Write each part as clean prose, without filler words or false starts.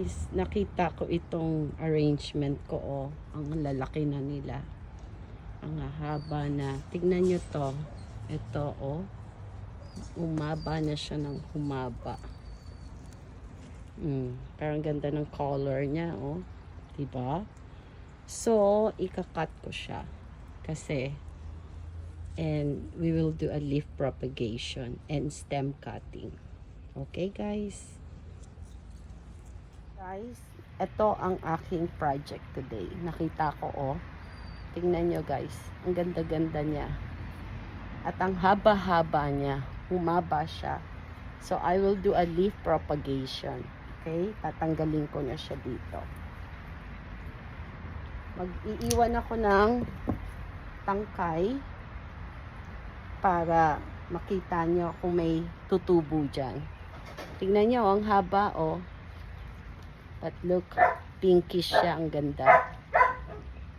guys, nakita ko itong arrangement ko. Oh, ang lalaki na nila. Ang haba na. Tignan nyo to. Ito, oh. Umaba na siya ng humaba. Parang ganda ng color niya, oh. Diba? So, ikakat ko siya. Kasi, and we will do a leaf propagation and stem cutting. Okay, guys? Guys, ito ang aking project today. Nakita ko, oh. Tingnan nyo, guys. Ang ganda-ganda niya. At ang haba-haba niya. Humaba siya. So, I will do a leaf propagation. Okay? Tatanggalin ko na siya dito. Mag-iiwan ako ng tangkay para makita nyo kung may tutubo dyan. Tingnan nyo, ang haba, oh. But look, pinkish siya. Ang ganda.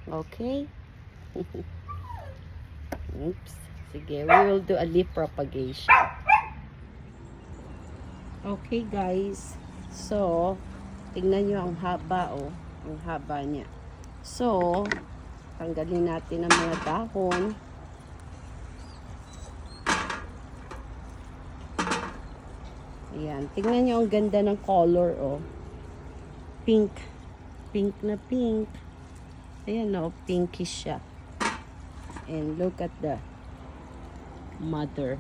Okay? Oops. Sige, we will do a leaf propagation. Okay, guys. So, tingnan nyo ang haba, oh. Ang haba niya. So, tanggalin natin ang mga dahon. Ayan. Tingnan nyo ang ganda ng color, oh. Pink. Pink na pink. Ayan, oh. Pinkish siya. And look at the mother.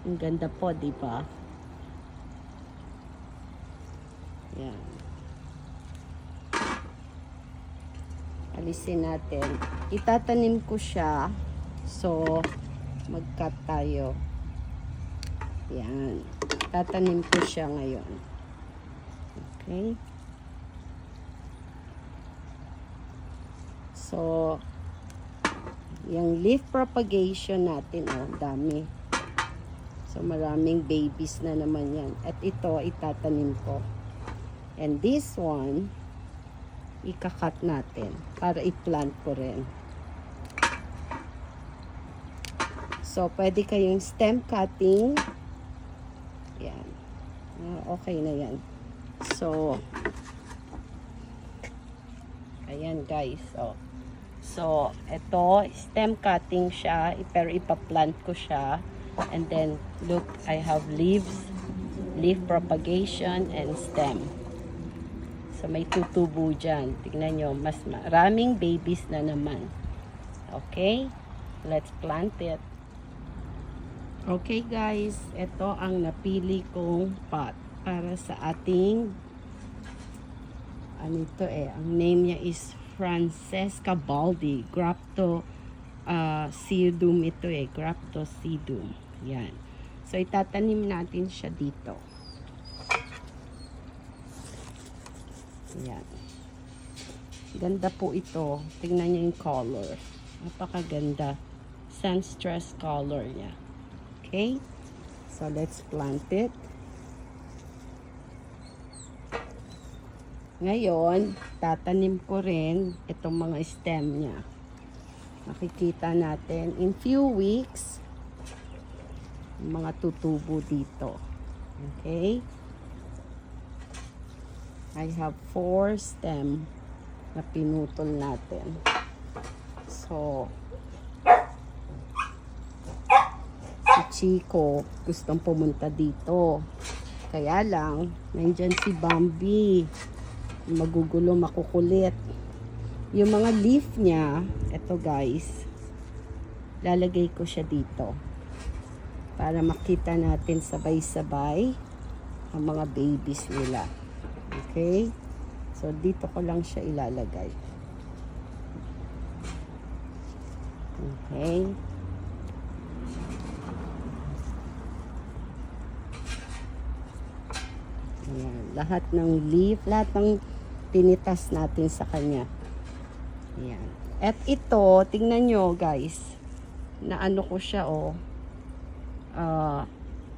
Ang ganda po, di ba? Ayan. Alisin natin. Itatanim ko siya. So, mag-cut tayo. Yan. Tatanim ko siya ngayon. Okay. So, yung leaf propagation natin, oh, dami. So, maraming babies na naman yan. At ito, itatanim ko. And this one, ikakat natin para i-plant ko rin. So, pwede kayong stem cutting. Yan. Okay na yan. So, ayan guys. Oh. So, ito, stem cutting siya. Pero ipa-plant ko siya. And then, look, I have leaves, leaf propagation, and stem. So, may tutubo dyan. Tignan nyo, mas maraming babies na naman. Okay? Let's plant it. Okay, guys. Ito ang napili kong pot para sa ating ano ito eh. Ang name niya is Francesca Baldi. Graptosidium ito eh. Graptosidium. Yan. So, itatanim natin siya dito. Yan. Ganda po ito. Tingnan niyo yung color. Napakaganda. Sunstress color niya. Okay? So, let's plant it. Ngayon, tatanim ko rin itong mga stem niya. Makikita natin in few weeks mga tutubo dito. Okay? I have 4 stem na pinutol natin. So, si Chico gustong pumunta dito. Kaya lang, nandyan si Bambi. Magugulo, makukulit. Yung mga leaf niya, eto guys, lalagay ko siya dito. Para makita natin sabay-sabay ang mga babies nila. Okay? So, dito ko lang siya ilalagay. Okay? Ayan. Lahat ng leaf, lahat ng tinitas natin sa kanya. Ayan. At ito, tingnan nyo guys, na ano ko siya, oh.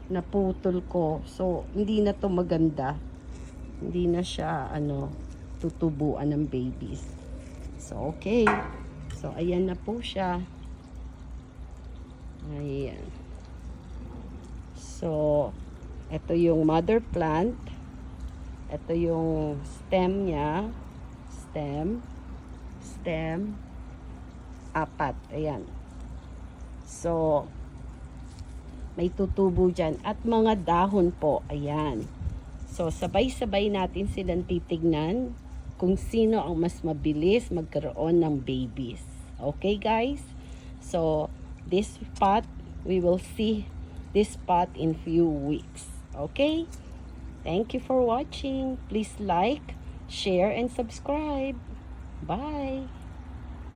Naputol ko. So, hindi na to maganda. Hindi na siya, tutubuan ng babies. So, okay. So, ayan na po siya. Ayan. So, ito yung mother plant. Ito yung stem niya. Stem, apat. Ayan. So, may tutubo dyan. At mga dahon po. Ayan. So, sabay-sabay natin silang titignan kung sino ang mas mabilis magkaroon ng babies. Okay, guys? So, this pot, we will see this pot in few weeks. Okay? Thank you for watching. Please like, share, and subscribe. Bye!